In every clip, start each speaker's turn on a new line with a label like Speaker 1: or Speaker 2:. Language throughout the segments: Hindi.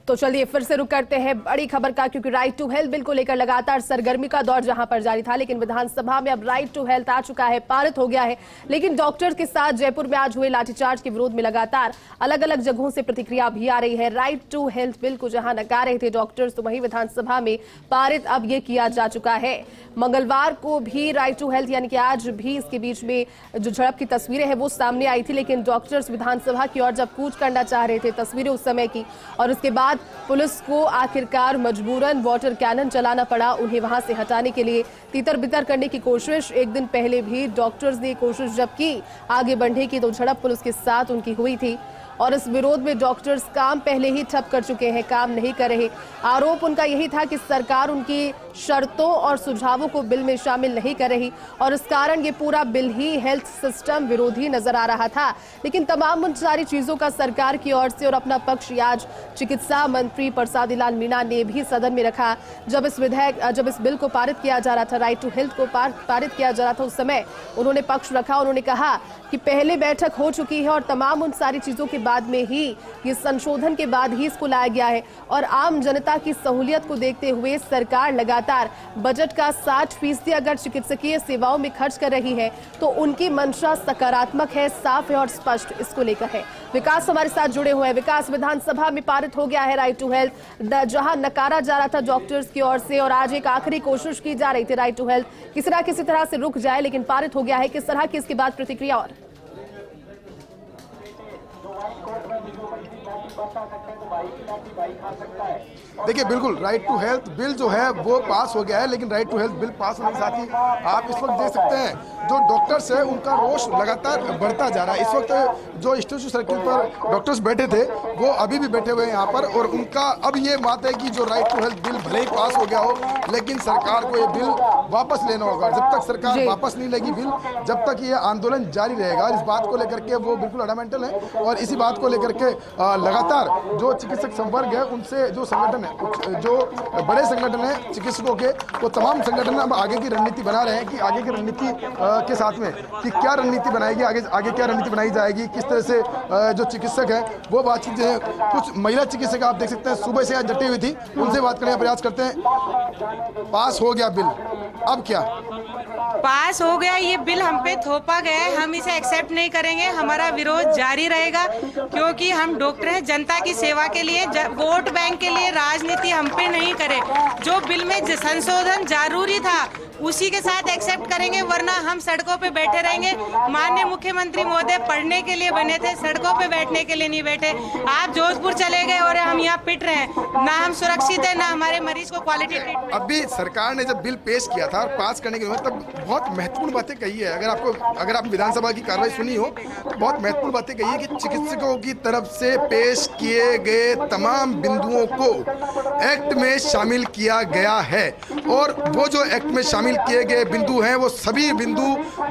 Speaker 1: तो चलिए फिर से रुक करते हैं बड़ी खबर का, क्योंकि राइट टू हेल्थ बिल को लेकर लगातार सरगर्मी का दौर जहां पर जारी था, लेकिन विधानसभा में अब राइट टू हेल्थ आ चुका है, पारित हो गया है। लेकिन डॉक्टर्स के साथ जयपुर में आज हुए लाठीचार्ज के विरोध में लगातार अलग अलग जगहों से प्रतिक्रिया भी आ रही है। राइट टू हेल्थ बिल को जहां नकार रहे थे डॉक्टर्स, तो वहीं विधानसभा में पारित अब ये किया जा चुका है। मंगलवार को भी राइट टू हेल्थ यानी कि आज भी इसके बीच में जो झड़प की तस्वीरें हैं वो सामने आई थी, लेकिन डॉक्टर्स विधानसभा की ओर जब कूच करना चाह रहे थे, तस्वीरें उस समय की, और उसके बाद पुलिस को आखिरकार मजबूरन वाटर कैनन चलाना पड़ा उन्हें वहां से हटाने के लिए। तीतर बितर करने की कोशिश एक दिन पहले भी डॉक्टर्स ने कोशिश जब की आगे बढ़ने की, तो झड़प पुलिस के साथ उनकी हुई थी और इस विरोध में डॉक्टर्स काम पहले ही ठप कर चुके हैं, काम नहीं कर रहे। आरोप उनका यही था कि सरकार उनकी शर्तों और सुझावों को बिल में शामिल नहीं कर रही और इस कारण ये पूरा बिल ही हेल्थ सिस्टम विरोधी नजर आ रहा था। लेकिन तमाम उन सारी चीजों का सरकार की ओर से और अपना पक्ष आज चिकित्सा मंत्री परसादी लाल मीणा ने भी सदन में रखा। जब इस बिल को पारित किया जा रहा था, राइट टू हेल्थ को पारित किया जा रहा था, उस समय उन्होंने पक्ष रखा। उन्होंने कहा कि पहले बैठक हो चुकी है और तमाम उन सारी चीजों के बाद में ही ये संशोधन के बाद ही इसको लाया गया है और आम जनता की सहूलियत को देखते हुए सरकार लगातार बजट का 60% अगर चिकित्सकीय सेवाओं में खर्च कर रही है तो उनकी मंशा सकारात्मक है, साफ है और स्पष्ट इसको लेकर है। विकास हमारे साथ जुड़े हुए हैं। विकास, विधानसभा में पारित हो गया है राइट टू हेल्थ, जहां नकारा जा रहा था डॉक्टर्स की ओर से और आज एक आखिरी कोशिश की जा रही थी राइट टू हेल्थ किसी तरह से रुक जाए, लेकिन पारित हो गया है। किस तरह की इसके बाद प्रतिक्रिया? और
Speaker 2: देखिए, बिल्कुल राइट टू हेल्थ बिल जो है वो पास हो गया है, लेकिन right to health bill pass होने के साथ ही आप इस वक्त देख सकते हैं जो डॉक्टर्स है उनका रोष लगातार बढ़ता जा रहा है। इस वक्त जो स्टैच्यू सर्किल पर डॉक्टर्स बैठे थे वो अभी भी बैठे हुए हैं यहाँ पर और उनका अब ये बात है कि जो राइट टू हेल्थ बिल भले ही पास हो गया हो, लेकिन सरकार को ये बिल वापस लेना होगा। जब तक सरकार वापस नहीं लेगी बिल, जब तक ये आंदोलन जारी रहेगा। इस बात को लेकर के वो बिल्कुल अडामेंटल है और इसी बात को लेकर के लगातार जो चिकित्सक संवर्ग है उनसे जो संगठन है, जो बड़े संगठन है चिकित्सकों के, वो तमाम संगठन अब आगे की रणनीति बना रहे हैं कि आगे की रणनीति के साथ में कि क्या रणनीति बनाएगी, आगे क्या रणनीति बनाई जाएगी, किस तरह से जो चिकित्सक है वो बातचीत जो है। कुछ महिला चिकित्सक आप देख सकते हैं सुबह से आज डटी हुई थी, उनसे बात करने का प्रयास करते हैं। पास हो गया बिल, अब क्या?
Speaker 3: पास हो गया ये बिल, हम पे थोपा गया है, हम इसे एक्सेप्ट नहीं करेंगे। हमारा विरोध जारी रहेगा क्योंकि हम डॉक्टर हैं, जनता की सेवा के लिए, वोट बैंक के लिए राजनीति हम पे नहीं करें। जो बिल में संशोधन जरूरी था उसी के साथ एक्सेप्ट करेंगे, वरना हम सड़कों पे बैठे रहेंगे। माननीय मुख्यमंत्री महोदय पढ़ने के लिए बने थे, सड़कों पे बैठने के लिए नहीं बैठे। आप जोधपुर चले गए और हम यहाँ पिट रहे हैं। ना हम सुरक्षित है, ना हमारे मरीज को क्वालिटी ट्रीटमेंट।
Speaker 2: अभी सरकार ने जब बिल पेश किया था और पास करने के लिए तब बहुत महत्वपूर्ण बातें कही है। अगर आप विधानसभा की कार्रवाई सुनी हो तो बहुत महत्वपूर्ण बातें कही है कि चिकित्सकों की तरफ से पेश किए गए तमाम बिंदुओं को एक्ट में शामिल किया गया है और वो जो एक्ट में शामिल किए गए बिंदु हैं वो सभी बिंदु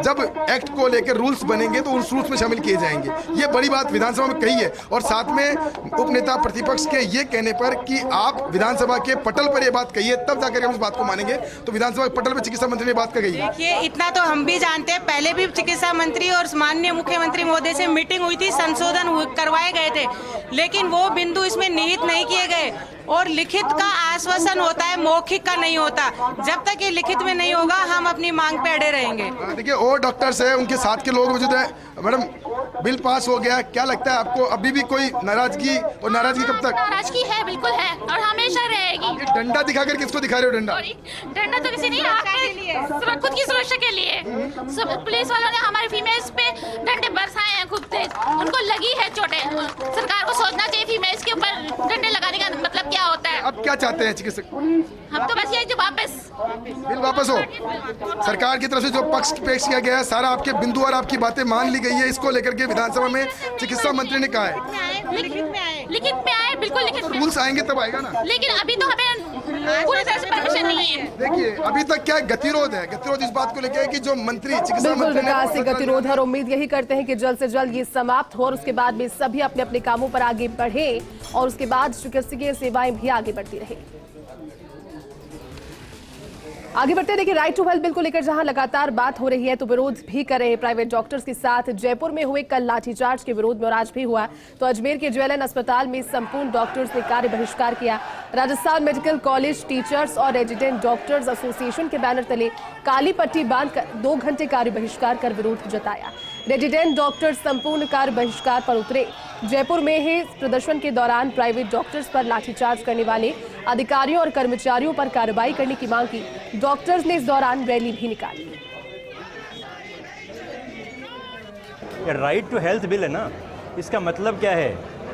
Speaker 2: जब एक्ट को लेकर रूल्स बनेंगे तो उस रूल्स में शामिल किए जाएंगे। ये बड़ी बात विधानसभा में कही है और साथ में उपनेता प्रतिपक्ष के ये कहने पर कि आप विधानसभा के पटल पर ये बात कही है तब जाकर हम इस बात को मानेंगे, तो विधानसभा के पटल पर चिकित्सा मंत्री ने बात कही है।
Speaker 3: देखिए, इतना तो हम भी जानते हैं, पहले भी चिकित्सा मंत्री और माननीय मुख्यमंत्री महोदय से मीटिंग हुई थी, संशोधन करवाए गए थे, लेकिन वो बिंदु इसमें निहित नहीं किए गए। और लिखित का आश्वासन होता है, मौखिक का नहीं होता। जब तक ये लिखित में नहीं होगा हम अपनी मांग पे अड़े रहेंगे।
Speaker 2: देखिए, और डॉक्टर्स है, उनके साथ के लोग मौजूद है। मैडम, बिल पास हो गया, क्या लगता है आपको? अभी भी कोई नाराजगी, और नाराजगी कब तक?
Speaker 4: नाराजगी है, बिल्कुल है और हमेशा रहेगी।
Speaker 2: ये डंडा दिखाकर किसको दिखा रहे हो?
Speaker 4: डंडा तो किसी नहीं, आपके खुद की सुरक्षा के लिए। सब पुलिस वालों ने हमारे फीमेल्स पे डंडे बरसाए हैं खूब तेज, उनको लगी है चोटें। सरकार को सोचना चाहिए फीमेल्स के ऊपर डंडे लगाने का मतलब क्या होता है।
Speaker 2: अब क्या चाहते हैं चिकित्सक?
Speaker 4: हम तो बस ये जो
Speaker 2: बिल वापस हो। सरकार की तरफ से जो पक्ष पेश किया गया है, सारा आपके बिंदु और आपकी बातें मान ली गई है। इसको लेकर के विधानसभा में चिकित्सा मंत्री ने कहा है
Speaker 4: लिखित में आए, बिल्कुल लिखित में।
Speaker 2: रूल्स आएंगे तब आएगा ना,
Speaker 4: लेकिन अभी तो हमें पूरी तरह से परमिशन नहीं है।
Speaker 2: देखिए, अभी तक क्या गतिरोध है, गतिरोध इस बात को लेकर है कि जो मंत्री चिकित्सा मंत्री
Speaker 1: विकास से गतिरोध है और उम्मीद यही करते हैं कि जल्द से जल्द ये समाप्त हो और उसके बाद में सभी अपने अपने कामों पर आगे बढ़े और उसके बाद चिकित्सकीय सेवाएं भी आगे बढ़ती रहे। आगे बढ़ते हैं। देखिए, राइट टू हेल्थ बिल को लेकर जहां लगातार बात हो रही है तो विरोध भी कर रहे हैं प्राइवेट डॉक्टर्स के साथ। जयपुर में हुए कल लाठीचार्ज के विरोध में और आज भी हुआ तो अजमेर के JLN अस्पताल में संपूर्ण डॉक्टर्स ने कार्य बहिष्कार किया। राजस्थान मेडिकल कॉलेज टीचर्स और रेजिडेंट डॉक्टर्स एसोसिएशन के बैनर तले काली पट्टी बांधकर 2 घंटे कार्य बहिष्कार कर विरोध जताया। रेजिडेंट डॉक्टर्स संपूर्ण कार्य बहिष्कार पर उतरे। जयपुर में ही प्रदर्शन के दौरान प्राइवेट डॉक्टर्स पर लाठीचार्ज करने वाले अधिकारियों और कर्मचारियों पर कार्रवाई करने की मांग की। डॉक्टर्स ने इस दौरान रैली भी निकाली।
Speaker 5: राइट टू हेल्थ बिल है ना, इसका मतलब क्या है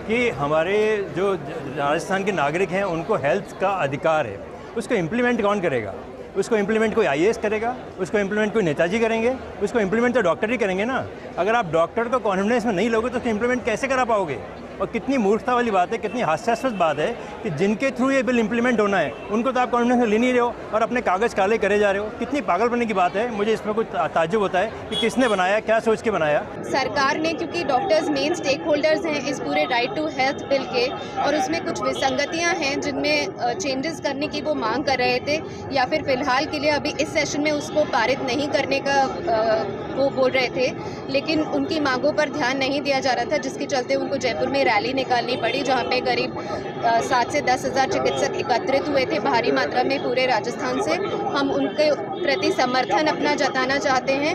Speaker 5: कि हमारे जो राजस्थान के नागरिक हैं उनको हेल्थ का अधिकार है। उसको इम्प्लीमेंट कौन करेगा? उसको इम्प्लीमेंट कोई IAS करेगा, उसको इम्प्लीमेंट कोई नेताजी करेंगे, उसको इम्प्लीमेंट तो डॉक्टर ही करेंगे ना। अगर आप डॉक्टर को कॉन्फिडेंस में नहीं लोगे तो उसको इम्प्लीमेंट कैसे करा पाओगे? और कितनी मूर्खता वाली बात है, कितनी हास्यास्पद बात है कि जिनके थ्रू ये बिल इम्प्लीमेंट होना है उनको तो आप कॉन्फिडेंस में ले नहीं रहे हो और अपने कागज़ काले करे जा रहे हो। कितनी पागलपने की बात है। मुझे इसमें कुछ ताज्जुब होता है कि किसने बनाया, क्या सोच के बनाया।
Speaker 6: सरकार ने, क्योंकि डॉक्टर्स मेन स्टेक होल्डर्स हैं इस पूरे राइट टू हेल्थ बिल के, और उसमें कुछ विसंगतियां हैं जिनमें चेंजेस करने की वो मांग कर रहे थे, या फिर फिलहाल के लिए अभी इस सेशन में उसको पारित नहीं करने का वो बोल रहे थे, लेकिन उनकी मांगों पर ध्यान नहीं दिया जा रहा था, जिसके चलते उनको जयपुर में रैली निकालनी पड़ी, जहां पे करीब 7 से 10 हज़ार चिकित्सक एकत्रित हुए थे भारी मात्रा में पूरे राजस्थान से। हम उनके प्रति समर्थन अपना जताना चाहते हैं।